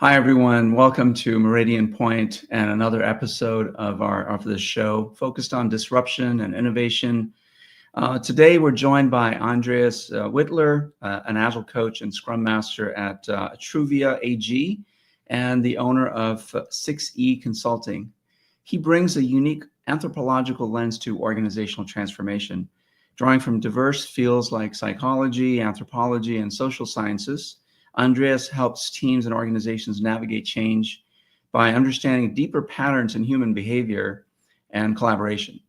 Hi, everyone. Welcome to Meridian Point and another episode of this show focused on disruption and innovation. Today, we're joined by Andreas Wittler, an Agile coach and Scrum Master at Atruvia AG and the owner of 6E Consulting. He brings a unique anthropological lens to organizational transformation, drawing from diverse fields like psychology, anthropology, and social sciences. Andreas helps teams and organizations navigate change by understanding deeper patterns in human behavior and collaboration.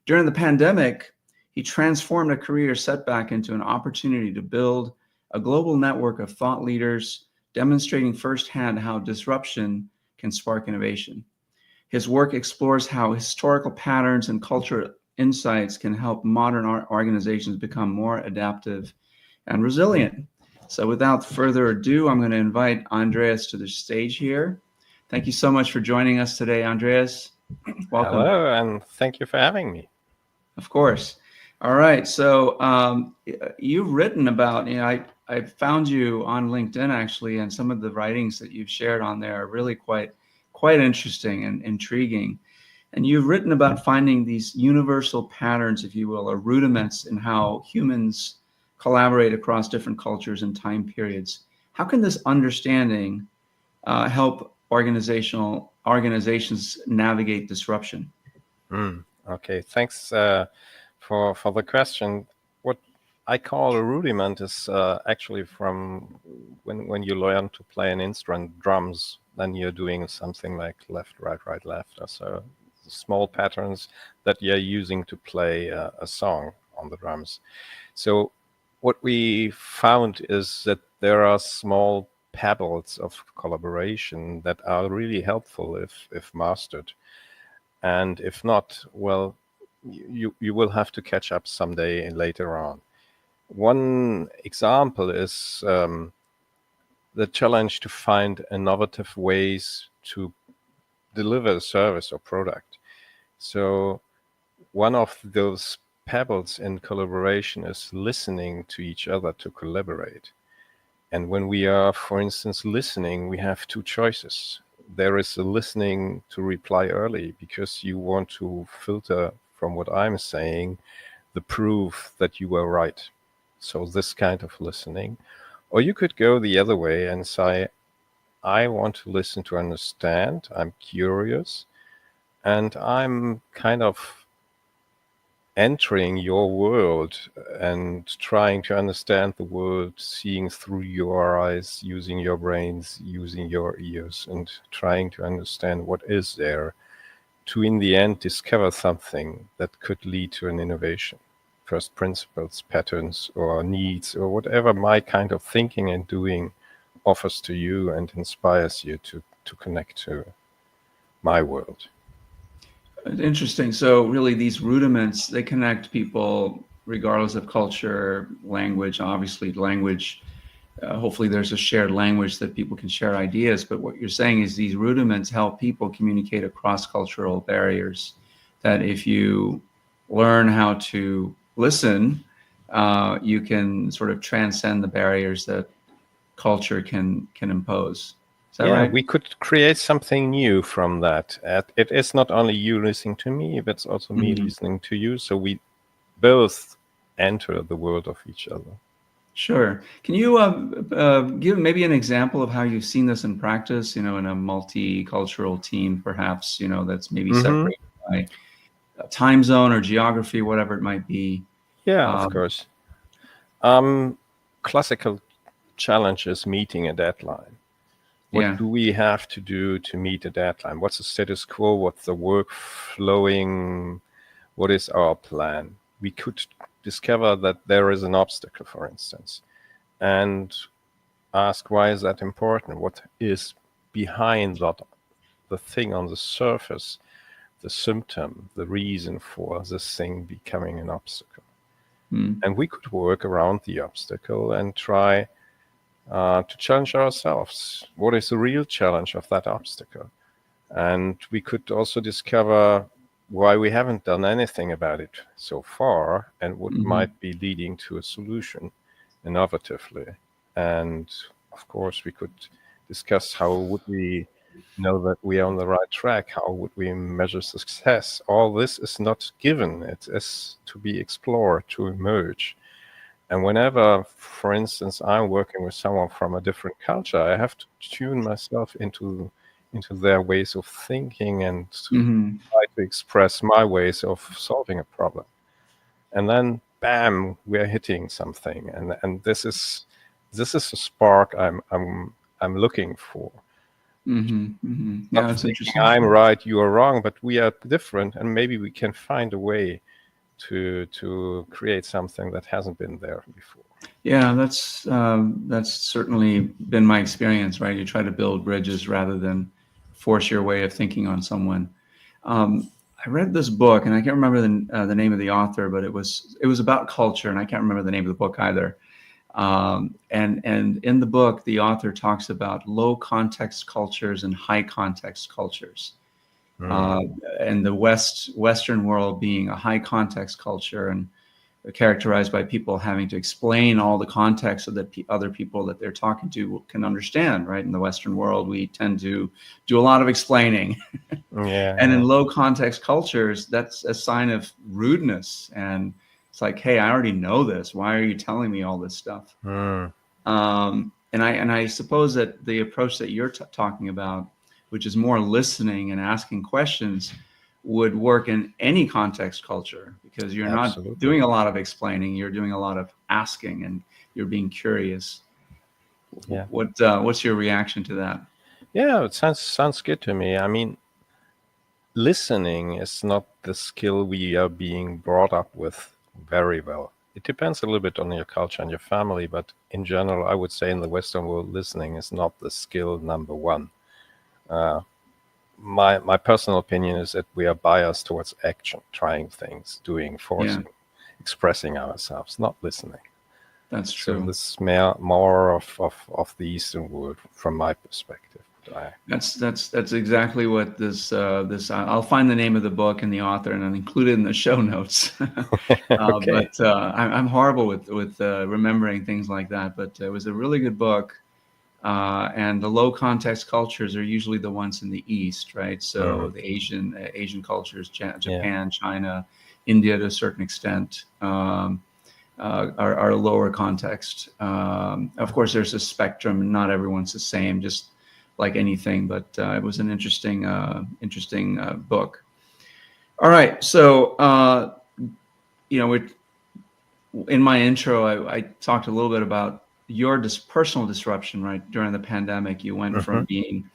During the pandemic, he transformed a career setback into an opportunity to build a global network of thought leaders, demonstrating firsthand how disruption can spark innovation. His work explores how historical patterns and cultural insights can help modern organizations become more adaptive and resilient. So without further ado, I'm going to invite Andreas to the stage here. Thank you so much for joining us today, Andreas. Welcome. Hello, and thank you for having me. Of course. All right. So you've written about, I found you on LinkedIn actually, and some of the writings that you've shared on there are really quite interesting and intriguing. And you've written about finding these universal patterns, if you will, or rudiments in how humans collaborate across different cultures and time periods. How can this understanding help organizations navigate disruption? Okay, thanks for the question. What I call a rudiment is actually from when you learn to play an instrument, drums, then you're doing something like left, right, right, left, or so small patterns that you're using to play a song on the drums. So what we found is that there are small pebbles of collaboration that are really helpful if mastered. And if not, well, you will have to catch up someday later on. One example is the challenge to find innovative ways to deliver a service or product. So one of those pebbles in collaboration is listening to each other to collaborate. And when we are, for instance, listening, we have two choices. There is a listening to reply early because you want to filter from what I'm saying the proof that you were right. So this kind of listening. Or you could go the other way and say, I want to listen to understand, I'm curious, and I'm kind of entering your world and trying to understand the world, seeing through your eyes, using your brains, using your ears, and trying to understand what is there to, in the end, discover something that could lead to an innovation. First principles, patterns, or needs, or whatever my kind of thinking and doing offers to you and inspires you to connect to my world. Interesting. So really these rudiments, they connect people regardless of culture, language, obviously language. Hopefully there's a shared language that people can share ideas. But what you're saying is these rudiments help people communicate across cultural barriers, that if you learn how to listen, you can sort of transcend the barriers that culture can impose. Is that right? We could create something new from that. It is not only you listening to me, but it's also me listening to you. So we both enter the world of each other. Sure. Can you give maybe an example of how you've seen this in practice, in a multicultural team, perhaps, that's maybe separated by a time zone or geography, whatever it might be? Yeah, of course. Classical challenge is meeting a deadline. What do we have to do to meet a deadline? What's the status quo? What's the work flowing? What is our plan? We could discover that there is an obstacle, for instance, and ask, why is that important? What is behind that, the thing on the surface, the symptom, the reason for this thing becoming an obstacle? And we could work around the obstacle and try to challenge ourselves. What is the real challenge of that obstacle? And we could also discover why we haven't done anything about it so far and what might be leading to a solution innovatively. And of course, we could discuss how would we know that we are on the right track, how would we measure success. All this is not given. It is to be explored, to emerge. And whenever, for instance, I'm working with someone from a different culture, I have to tune myself into their ways of thinking and Mm-hmm. try to express my ways of solving a problem. And then, bam, we're hitting something. And this is a spark I'm looking for. Mm-hmm. Mm-hmm. Not Yeah, that's thinking interesting. I'm right, you are wrong, but we are different, and maybe we can find a way to create something that hasn't been there before. Yeah, that's certainly been my experience, right? You try to build bridges rather than force your way of thinking on someone. I read this book, and I can't remember the name of the author, but it was about culture, and I can't remember the name of the book either. And in the book, the author talks about low context cultures and high context cultures, and the Western world being a high context culture, and characterized by people having to explain all the context so that other people that they're talking to can understand, right? In the Western world, we tend to do a lot of explaining. Yeah. And in low context cultures, that's a sign of rudeness. And it's like, hey, I already know this. Why are you telling me all this stuff? And I suppose that the approach that you're talking about, which is more listening and asking questions, would work in any context culture, because you're Absolutely. not doing a lot of explaining, you're doing a lot of asking, and you're being curious. Yeah. What's your reaction to that? Yeah, it sounds good to me. I mean, listening is not the skill we are being brought up with very well. It depends a little bit on your culture and your family, but in general, I would say in the Western world, listening is not the skill number one. My personal opinion is that we are biased towards action, trying things, doing, forcing, expressing ourselves, not listening. That's So true. this is more of the Eastern world from my perspective. That's exactly what this I'll find the name of the book and the author and I'll include it in the show notes. Okay. But I'm horrible with remembering things like that. But it was a really good book. And the low context cultures are usually the ones in the East, right? So the Asian cultures, Japan, China, India to a certain extent, are lower context. Of course, there's a spectrum, and not everyone's the same, just like anything. But it was an interesting book. All right, so in my intro, I talked a little bit about your personal disruption, right? During the pandemic, you went from being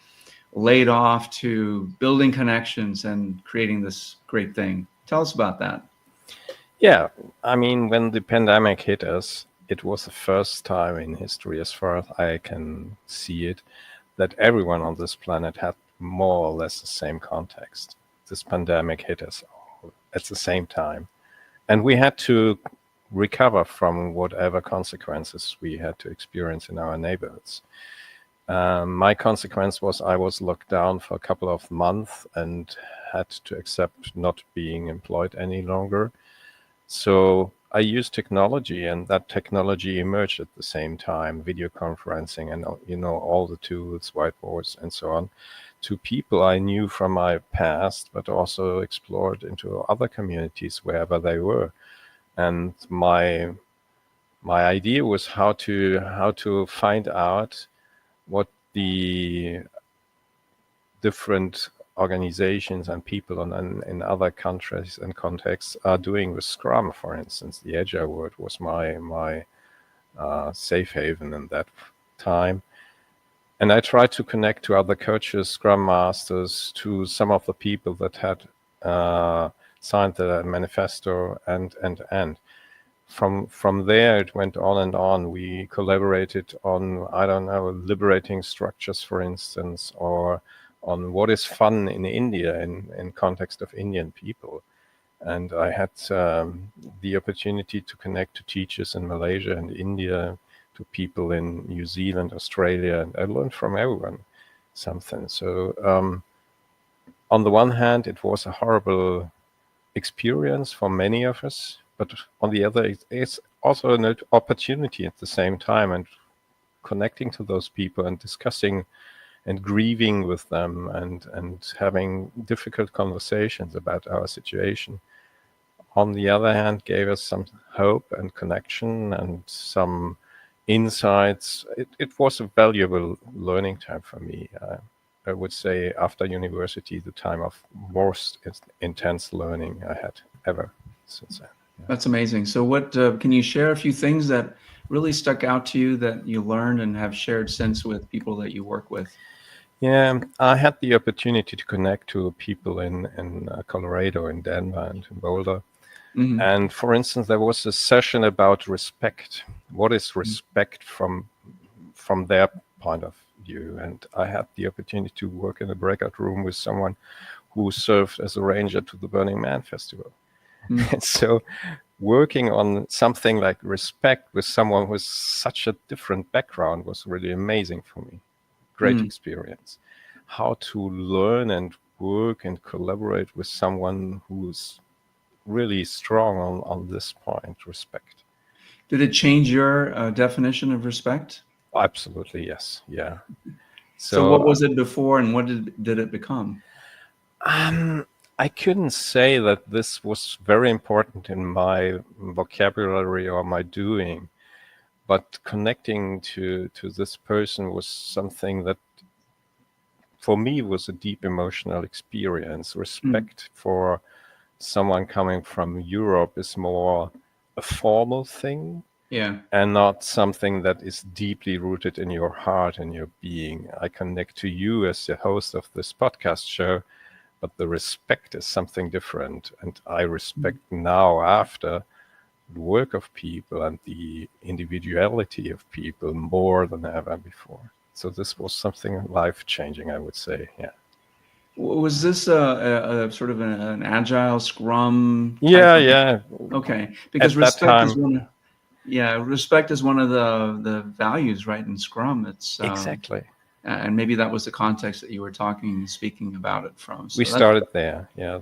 laid off to building connections and creating this great thing. Tell us about that. Yeah, I mean, when the pandemic hit us, it was the first time in history, as far as I can see it, that everyone on this planet had more or less the same context. This pandemic hit us all at the same time. And we had to recover from whatever consequences we had to experience in our neighborhoods. My consequence was I was locked down for a couple of months and had to accept not being employed any longer. So I used technology, and that technology emerged at the same time, video conferencing and all the tools, whiteboards and so on, to people I knew from my past, but also explored into other communities wherever they were. And my idea was how to find out what the different organizations and people in other countries and contexts are doing with Scrum. For instance, the Agile world was my safe haven in that time. And I tried to connect to other coaches, Scrum Masters, to some of the people that had signed the manifesto, and from there it went on and on. We collaborated on, I don't know, liberating structures, for instance, or on what is fun in India in context of Indian people. And I had the opportunity to connect to teachers in Malaysia and India, to people in New Zealand, Australia, and I learned from everyone something. So on the one hand, it was a horrible experience for many of us, but on the other, it's also an opportunity at the same time, and connecting to those people and discussing and grieving with them and having difficult conversations about our situation, on the other hand, gave us some hope and connection and some insights. It was a valuable learning time for me. I would say after university, the time of most intense learning I had ever since then. Yeah. That's amazing. So what, can you share a few things that really stuck out to you that you learned and have shared since with people that you work with? Yeah, I had the opportunity to connect to people in Colorado, in Denver, and in Boulder. Mm-hmm. And for instance, there was a session about respect. What is respect from their point of view? And I had the opportunity to work in a breakout room with someone who served as a ranger to the Burning Man Festival. Mm. And so working on something like respect with someone with such a different background was really amazing for me. Great experience. How to learn and work and collaborate with someone who's really strong on this point, respect. Did it change your definition of respect? Absolutely, yes. Yeah. So what was it before and what did it become? I couldn't say that this was very important in my vocabulary or my doing, but connecting to this person was something that for me was a deep emotional experience. Respect for someone coming from Europe is more a formal thing, and not something that is deeply rooted in your heart and your being. I connect to you as the host of this podcast show, but the respect is something different. And I respect now, after the work of people and the individuality of people, more than ever before. So this was something life-changing, I would say. Yeah. Was this a sort of an agile Scrum? Yeah. Okay, because respect is one. Yeah, respect is one of the values, right, in Scrum. It's exactly. And maybe that was the context that you were speaking about it from. So we started there. Yeah.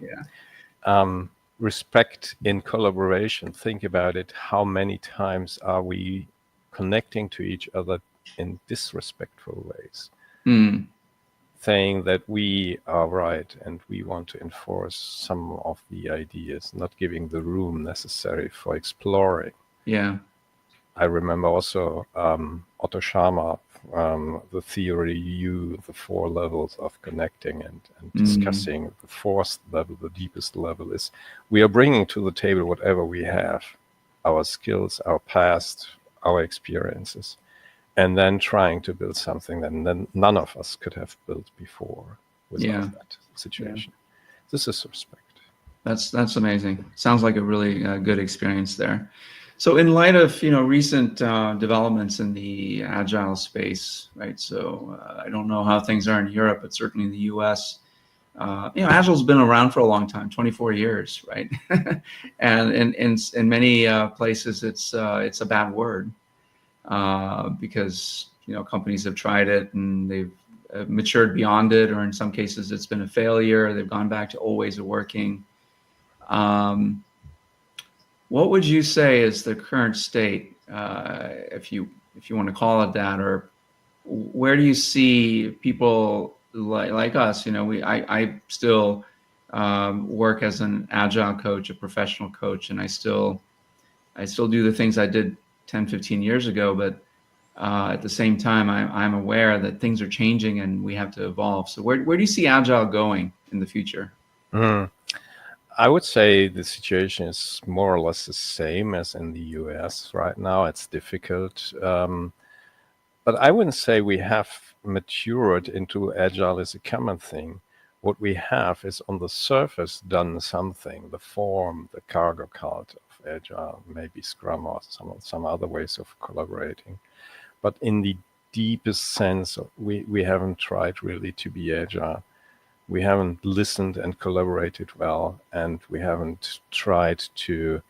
Yeah. Respect in collaboration. Think about it. How many times are we connecting to each other in disrespectful ways? Saying that we are right and we want to enforce some of the ideas, not giving the room necessary for exploring. Yeah. I remember also Otto Scharmer, the theory the 4 levels of connecting and discussing. The 4th level, the deepest level, is we are bringing to the table whatever we have, our skills, our past, our experiences, and then trying to build something that none of us could have built before without that situation. Yeah. This is respect. That's amazing. Sounds like a really good experience there. So in light of recent developments in the agile space, right? So I don't know how things are in Europe, but certainly in the U.S., Agile's been around for a long time, 24 years, right? And in many places, it's a bad word because companies have tried it and they've matured beyond it, or in some cases, it's been a failure. They've gone back to old ways of working. What would you say is the current state, if you want to call it that, or where do you see people like us? I still work as an agile coach, a professional coach, and I still do the things I did 10, 15 years ago. But at the same time, I'm aware that things are changing and we have to evolve. So where do you see agile going in the future? I would say the situation is more or less the same as in the US right now. It's difficult. But I wouldn't say we have matured into agile as a common thing. What we have is on the surface done something, the form, the cargo cult of agile, maybe Scrum or some other ways of collaborating. But in the deepest sense, we haven't tried really to be agile. We haven't listened and collaborated well, and we haven't tried to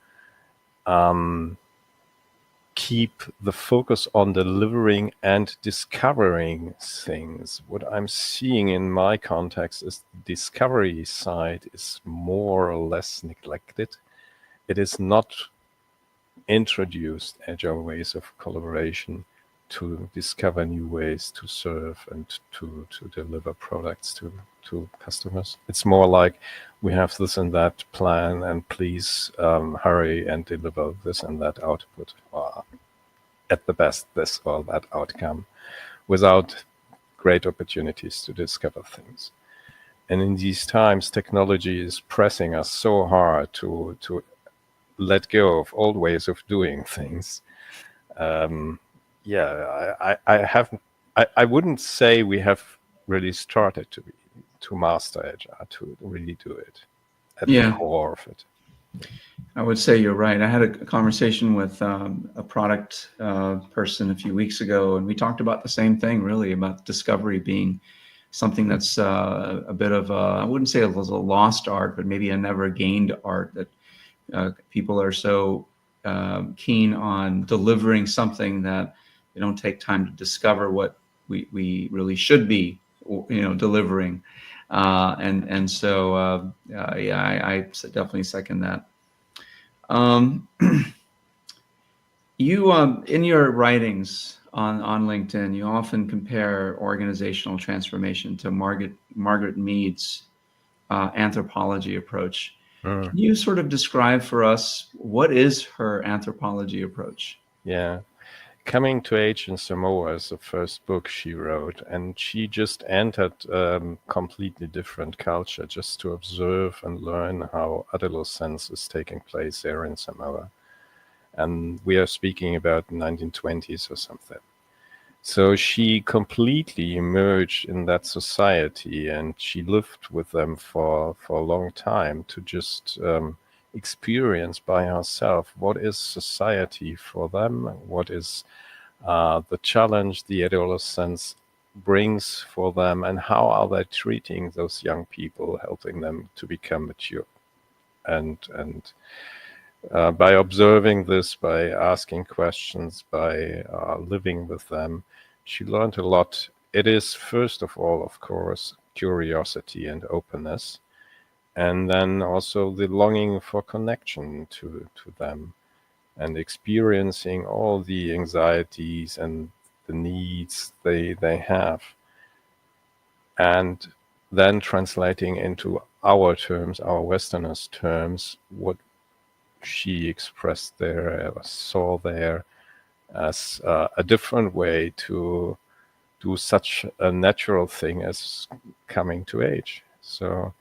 keep the focus on delivering and discovering things. What I'm seeing in my context is the discovery side is more or less neglected. It is not introduced agile ways of collaboration. to discover new ways to serve and to deliver products to customers. It's more like we have this and that plan, and please hurry and deliver this and that output, or at the best this or that outcome, without great opportunities to discover things. And in these times, technology is pressing us so hard to let go of old ways of doing things. I wouldn't say we have really started to master Agile, to really do it at the core of it. I would say you're right. I had a conversation with a product person a few weeks ago, and we talked about the same thing, really, about discovery being something that's a bit of I wouldn't say it was a lost art, but maybe a never gained art, that people are so keen on delivering something that they don't take time to discover what we really should be, delivering. So I definitely second that. You in your writings on LinkedIn, you often compare organizational transformation to Margaret Mead's anthropology approach. Can you sort of describe for us what is her anthropology approach? Yeah. Coming to Age in Samoa is the first book she wrote, and she just entered completely different culture just to observe and learn how adolescence is taking place there in Samoa. And we are speaking about the 1920s or something. So she completely emerged in that society, and she lived with them for a long time to just experience by herself what is society for them, what is the challenge the adolescence brings for them, and how are they treating those young people, helping them to become mature. And by observing this, by asking questions, by living with them, she learned a lot. It is, first of all, of course, curiosity and openness, and then also the longing for connection to them, and experiencing all the anxieties and the needs they have, and then translating into our terms, our Westerners' terms, what she expressed there, saw there as a different way to do such a natural thing as coming to age. So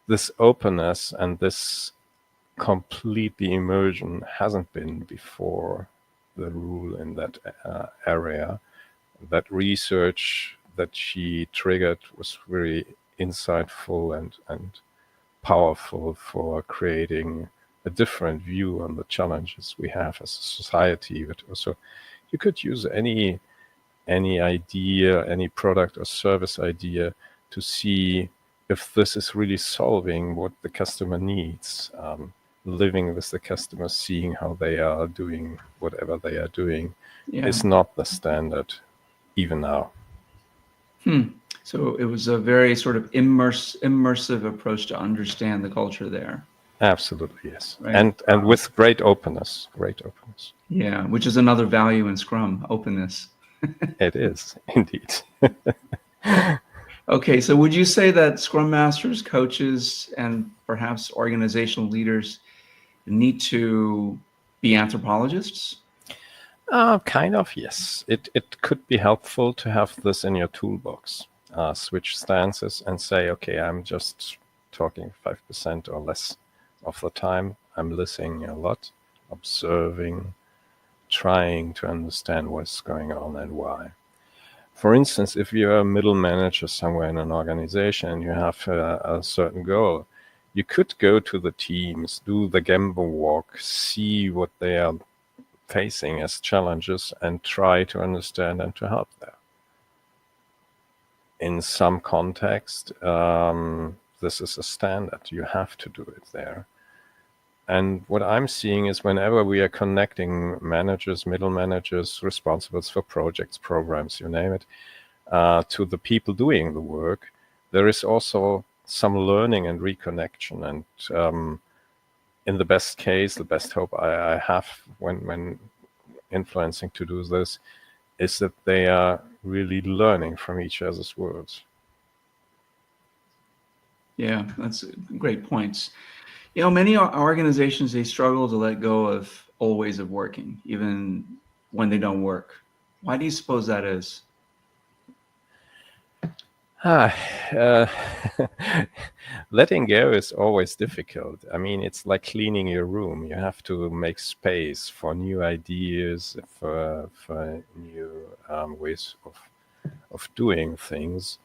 this openness and this completely immersion hasn't been before the rule in that area. That research that she triggered was very insightful and powerful for creating a different view on the challenges we have as a society. But also, you could use any idea, any product or service idea, to see if this is really solving what the customer needs. Living with the customer, seeing how they are doing whatever they are doing, is not the standard even now. So it was a very sort of immersive approach to understand the culture there. Absolutely, yes. Right. And with great openness. Yeah, which is another value in Scrum, openness. It is, indeed. Okay, so would you say that Scrum Masters, coaches, and perhaps organizational leaders need to be anthropologists? Kind of, yes. It could be helpful to have this in your toolbox. Switch stances and say, okay, I'm just talking 5% or less of the time. I'm listening a lot, observing, trying to understand what's going on and why. For instance, if you're a middle manager somewhere in an organization and you have a certain goal, you could go to the teams, do the Gemba walk, see what they are facing as challenges, and try to understand and to help them. In some context, this is a standard. You have to do it there. And what I'm seeing is whenever we are connecting managers, middle managers, responsible for projects, programs, you name it, to the people doing the work, there is also some learning and reconnection. And in the best case, the best hope I have when influencing to do this is that they are really learning from each other's words. Yeah, that's great points. Many organizations, they struggle to let go of old ways of working, even when they don't work. Why do you suppose that is? Letting go is always difficult. I mean, it's like cleaning your room. You have to make space for new ideas, for new ways of doing things.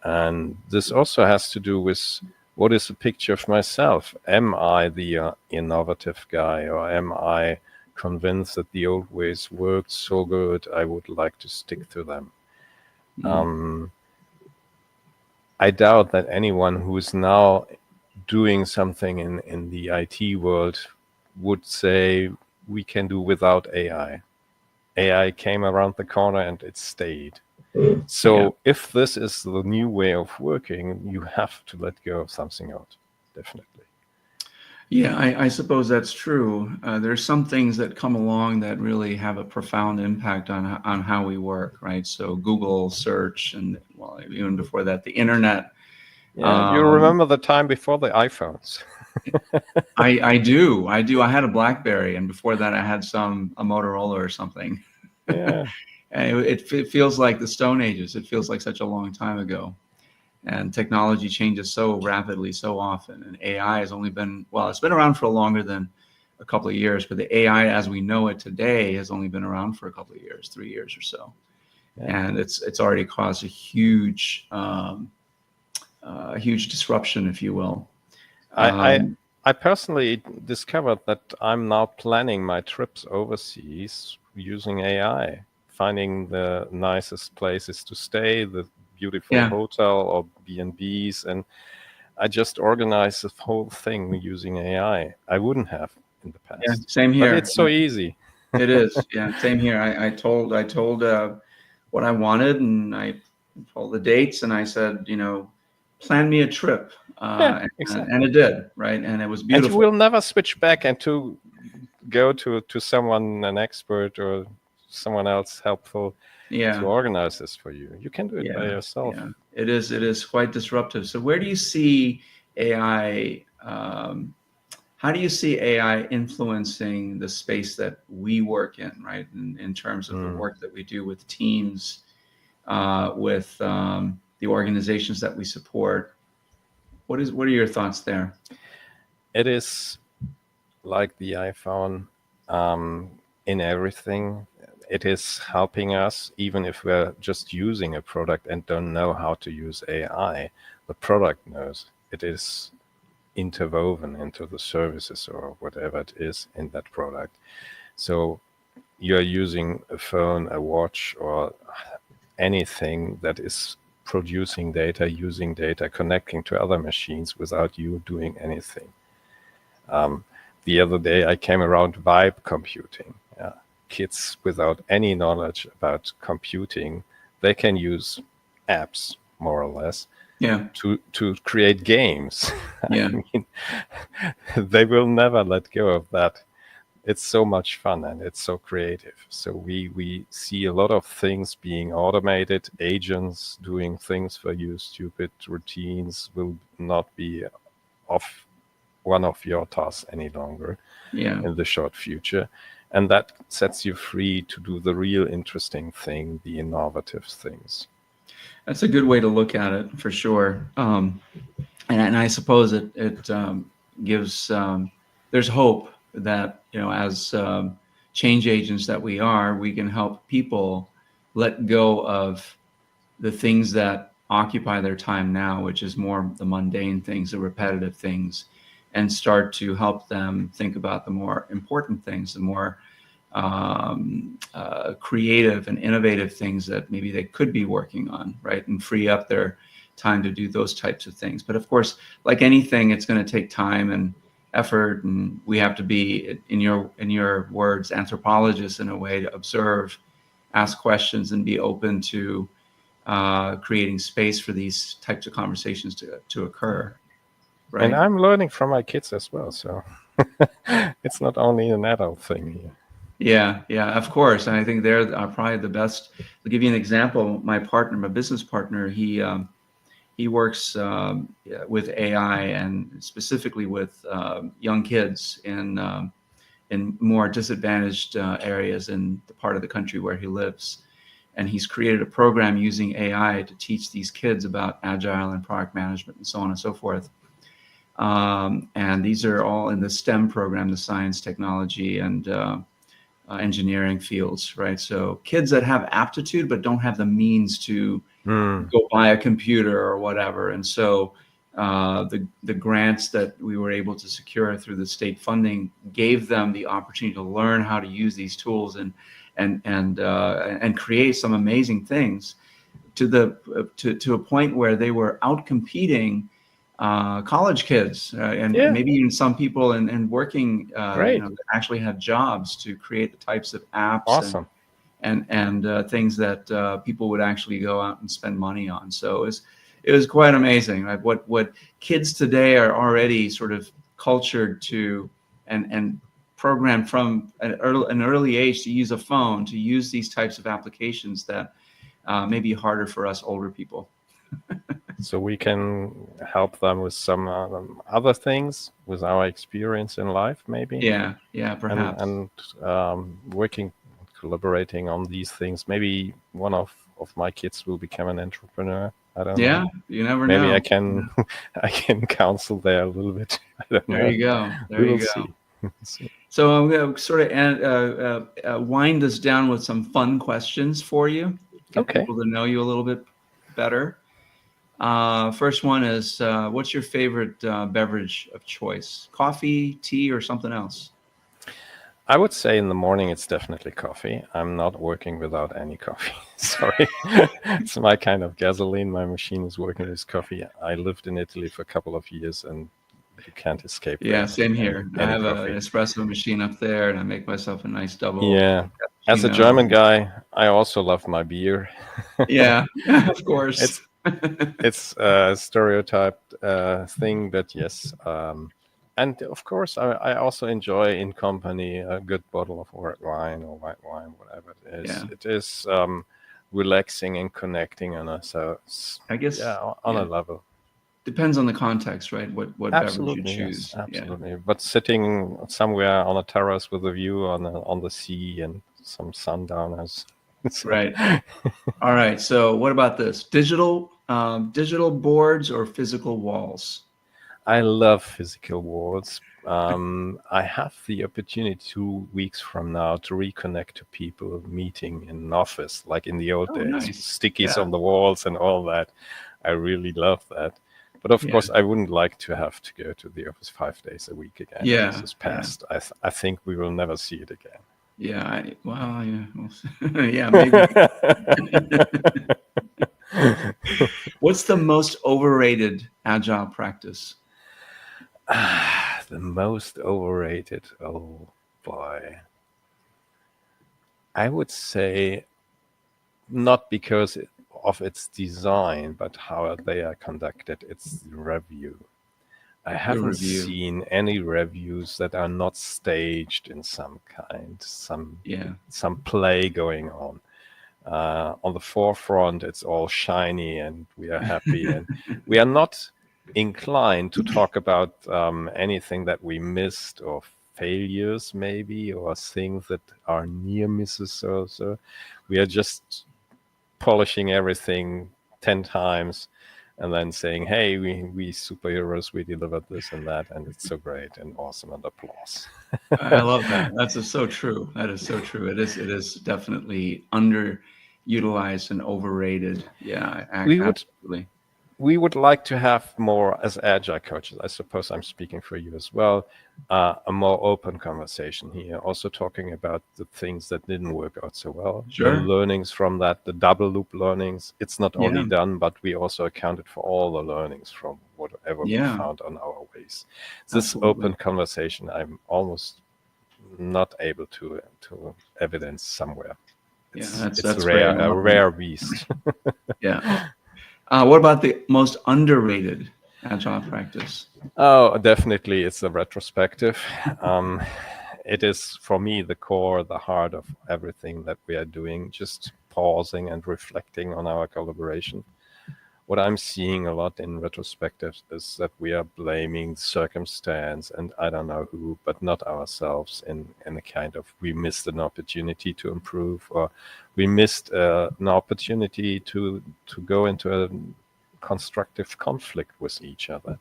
And this also has to do with what is the picture of myself? Am I the innovative guy, or am I convinced that the old ways worked so good I would like to stick to them? I doubt that anyone who is now doing something in the IT world would say we can do without AI. AI came around the corner and it stayed. So if this is the new way of working, you have to let go of something else, definitely. Yeah, I suppose that's true. There's some things that come along that really have a profound impact on how we work, right? So Google search, and well, even before that, the internet. Yeah, you remember the time before the iPhones? I do. I had a BlackBerry, and before that, I had a Motorola or something. Yeah. And it feels like the Stone Ages. It feels like such a long time ago. And technology changes so rapidly, so often. And AI has only been, well, it's been around for longer than a couple of years, but the AI as we know it today has only been around for a couple of years, 3 years or so. Yeah. And it's already caused a huge disruption, if you will. I personally discovered that I'm now planning my trips overseas using AI, finding the nicest places to stay, the beautiful hotel or B&Bs, and I just organized the whole thing using AI. I wouldn't have in the past. Yeah, same here. But it's so easy. It is. Yeah, same here. I told what I wanted, and I told the dates, and I said, plan me a trip. Exactly. And it did, right? And it was beautiful. And you will never switch back and to go to someone, an expert or someone else helpful to organize this for you. You can do it by yourself. Yeah. It is quite disruptive. So where do you see AI? How do you see AI influencing the space that we work in, right? In terms of the work that we do with teams, with the organizations that we support. What are your thoughts there? It is like the iPhone in everything. It is helping us, even if we're just using a product and don't know how to use AI. The product knows. It is interwoven into the services or whatever it is in that product. So you're using a phone, a watch, or anything that is producing data, using data, connecting to other machines without you doing anything. The other day I came around vibe computing. Kids without any knowledge about computing, they can use apps more or less to create games. Yeah. I mean, they will never let go of that. It's so much fun and it's so creative. So we see a lot of things being automated, agents doing things for you, stupid routines will not be one of your tasks any longer in the short future. And that sets you free to do the real interesting thing, the innovative things. That's a good way to look at it, for sure. And I suppose it gives, there's hope that, as change agents that we are, we can help people let go of the things that occupy their time now, which is more the mundane things, the repetitive things, and start to help them think about the more important things, the more creative and innovative things that maybe they could be working on, right? And free up their time to do those types of things. But of course, like anything, it's going to take time and effort, and we have to be, in your words, anthropologists in a way, to observe, ask questions, and be open to creating space for these types of conversations to occur. Right? And I'm learning from my kids as well, so it's not only an adult thing here. Yeah, of course. And I think they're probably the best. To give you an example, my business partner, he works with AI and specifically with young kids in more disadvantaged areas in the part of the country where he lives. And he's created a program using AI to teach these kids about agile and product management and so on and so forth. And these are all in the STEM program, the science, technology, and engineering fields, right? So kids that have aptitude but don't have the means to go buy a computer or whatever. And so the grants that we were able to secure through the state funding gave them the opportunity to learn how to use these tools and create some amazing things to a point where they were out competing college kids and maybe even some people in working that actually had jobs to create the types of apps and things that people would actually go out and spend money on. So it was quite amazing. Like what kids today are already sort of cultured to and programmed from an early age to use a phone, to use these types of applications that may be harder for us older people. So we can help them with some other things with our experience in life, maybe. Yeah, perhaps. And collaborating on these things. Maybe one of my kids will become an entrepreneur. I don't know. Yeah, you never know. Maybe I can I can counsel there a little bit. I don't know. There you go. We will see. So I'm going to sort of wind us down with some fun questions for you. Get people to know you a little bit better. First one is, what's your favorite beverage of choice? Coffee, tea, or something else? I would say in the morning it's definitely coffee. I'm not working without any coffee. Sorry. It's my kind of gasoline. My machine is working with coffee. I lived in Italy for a couple of years and you can't escape. Yeah, same here. I have an espresso machine up there and I make myself a nice double. Yeah. As a German guy, I also love my beer. Yeah, of course. It's a stereotyped thing, but yes. And of course, I also enjoy in company a good bottle of red wine or white wine, whatever it is. Yeah. It is relaxing and connecting on us. So I guess on a level. Depends on the context, right? What beverage you choose. Yes, absolutely. Yeah. But sitting somewhere on a terrace with a view on the sea and some sundowners. Right. All right. So what about this? Digital boards or physical walls? I love physical walls. I have the opportunity 2 weeks from now to reconnect to people meeting in an office, like in the old days, nice. Stickies on the walls and all that. I really love that. But of course, I wouldn't like to have to go to the office 5 days a week again. Yeah. This is past. Yeah. I think we will never see it again. Yeah. Yeah, maybe. What's the most overrated Agile practice? The most overrated, oh boy. I would say not because of its design, but how they are conducted. It's the review. I haven't seen any reviews that are not staged in some kind, some play going on. On the forefront, it's all shiny and we are happy. And we are not inclined to talk about anything that we missed or failures maybe, or things that are near misses. So we are just polishing everything 10 times and then saying, hey, we superheroes, we delivered this and that, and it's so great and awesome, and applause. I love that. That's so true. That is so true. It is definitely underutilized and overrated. Yeah, absolutely. We would like to have more, as Agile coaches, I suppose I'm speaking for you as well, a more open conversation here, also talking about the things that didn't work out so well. Sure. The learnings from that, the double loop learnings. It's not only done, but we also accounted for all the learnings from whatever we found on our ways. This open conversation, I'm almost not able to evidence somewhere. It's rare, a rare beast. Yeah. What about the most underrated Agile practice? Oh, definitely, it's a retrospective. it is for me the core, the heart of everything that we are doing, just pausing and reflecting on our collaboration. What I'm seeing a lot in retrospective is that we are blaming circumstance and I don't know who, but not ourselves in a kind of, we missed an opportunity to improve, or we missed an opportunity to go into a constructive conflict with each other.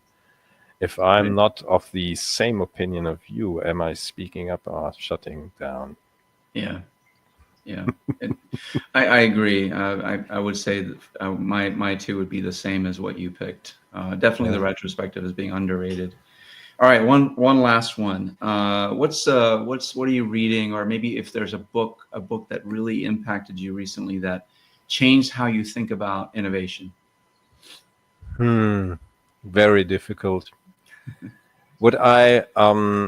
If I'm Right. not of the same opinion of you, am I speaking up or shutting down? Yeah. Yeah. I agree. I would say that my two would be the same as what you picked. Definitely the Yeah. retrospective is being underrated. All right, one last one. What are you reading, or maybe if there's a book that really impacted you recently that changed how you think about innovation? Very difficult. What I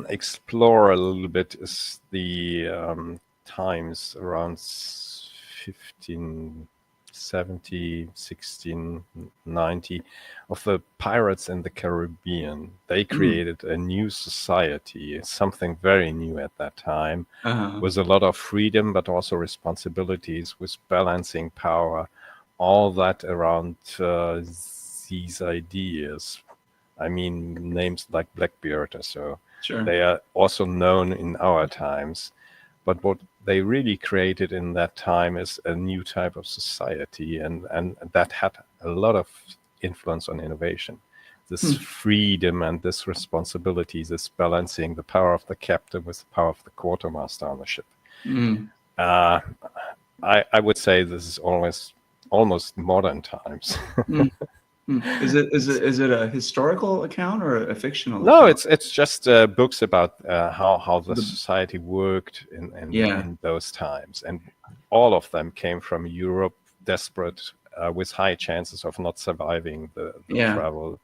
explore a little bit is the times around 1570, 1690 of the pirates in the Caribbean. They created a new society, something very new at that time, with a lot of freedom, but also responsibilities, with balancing power, all that around these ideas. I mean, names like Blackbeard or so. Sure. They are also known in our times. But what they really created in that time is a new type of society, and that had a lot of influence on innovation. This freedom and this responsibility, this balancing the power of the captain with the power of the quartermaster on the ship. I would say this is almost modern times. Is it a historical account or a fictional No, account? it's just books about how the society worked in those times, and all of them came from Europe, desperate, with high chances of not surviving the travel,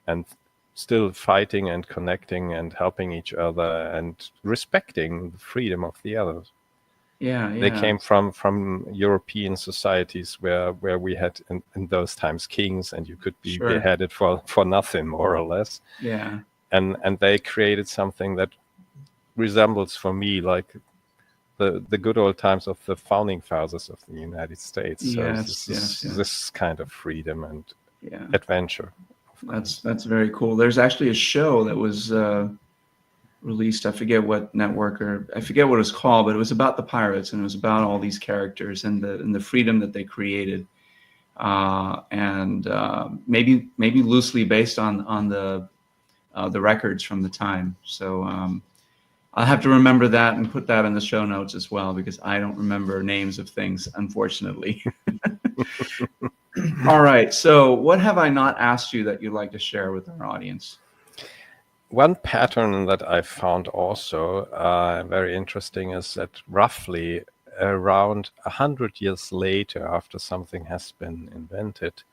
and still fighting and connecting and helping each other and respecting the freedom of the others. They came from European societies where we had in those times kings, and you could be beheaded for nothing, more or less. Yeah. And they created something that resembles, for me, like the good old times of the founding fathers of the United States. So this kind of freedom and adventure. That's very cool. There's actually a show that was released. I forget what network, or I forget what it was called, but it was about the pirates, and it was about all these characters and the freedom that they created, and maybe loosely based on the records from the time. So I'll have to remember that and put that in the show notes as well, because I don't remember names of things, unfortunately. All right. So what have I not asked you that you'd like to share with our audience? One pattern that I found also very interesting is that roughly around 100 years later, after something has been invented,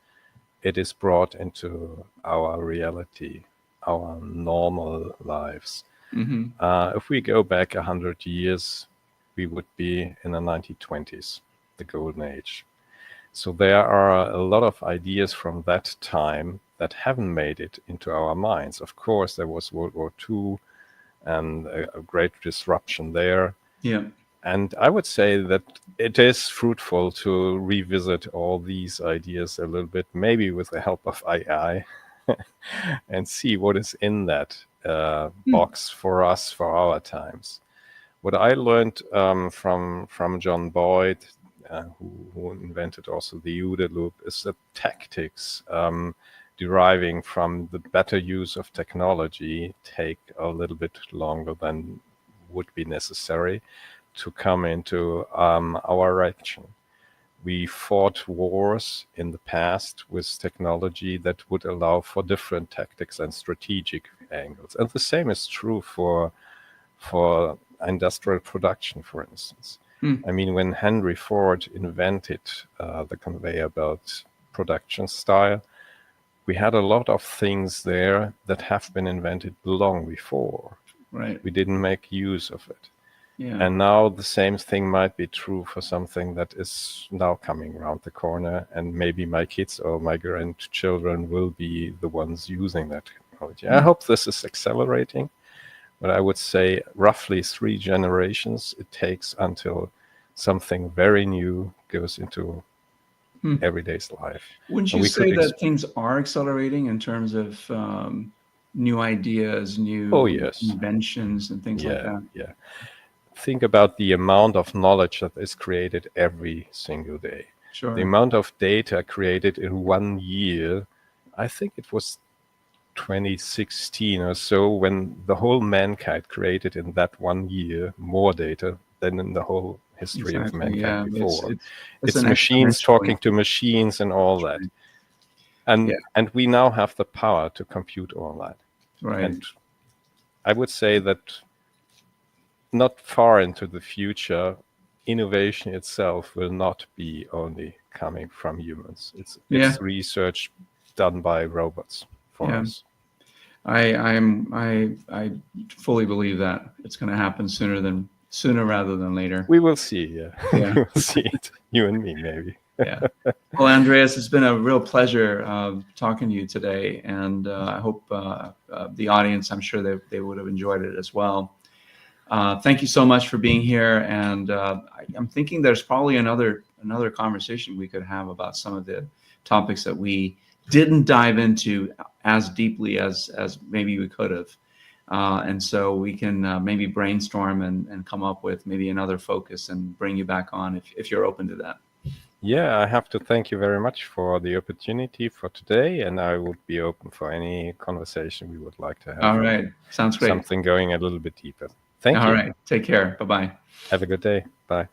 it is brought into our reality, our normal lives. If we go back 100 years, we would be in the 1920s, the golden age. So there are a lot of ideas from that time that haven't made it into our minds. Of course, there was World War II and a great disruption there. Yeah. And I would say that it is fruitful to revisit all these ideas a little bit, maybe with the help of AI, and see what is in that box for us, for our times. What I learned from John Boyd, who invented also the OODA loop, is that tactics deriving from the better use of technology take a little bit longer than would be necessary to come into our action. We fought wars in the past with technology that would allow for different tactics and strategic angles. And the same is true for industrial production, for instance. I mean, when Henry Ford invented the conveyor belt production style, we had a lot of things there that have been invented long before. Right. We didn't make use of it. Yeah. And now the same thing might be true for something that is now coming around the corner, and maybe my kids or my grandchildren will be the ones using that technology. I hope this is accelerating. but I would say roughly 3 generations it takes until something very new goes into everyday's life. Wouldn't And you we could say that things are accelerating in terms of new ideas, new yes. inventions, and things like that? Yeah. Think about the amount of knowledge that is created every single day. Sure. The amount of data created in 1 year, I think it was 2016 or so, when the whole mankind created in that 1 year more data than in the whole history of Exactly. mankind Yeah. before. It's It's an machines exponential talking to increase. machines and all that. Right. And we now have the power to compute all that. Right. And I would say that not far into the future, innovation itself will not be only coming from humans. It's research done by robots for us. I fully believe that it's going to happen sooner rather than later. We will see. Yeah. Yeah. We will see it. You and me, maybe. Yeah. Well, Andreas, it's been a real pleasure talking to you today, and I hope the audience, I'm sure they would have enjoyed it as well. Thank you so much for being here, and I'm thinking there's probably another conversation we could have about some of the topics that we didn't dive into as deeply as maybe we could have, and so we can maybe brainstorm and come up with maybe another focus and bring you back on if you're open to that. Yeah, I have to thank you very much for the opportunity for today, and I would be open for any conversation we would like to have. All right. Sounds great. Something going a little bit deeper. Thank you. All right. Take care. Bye-bye. Have a good day. Bye.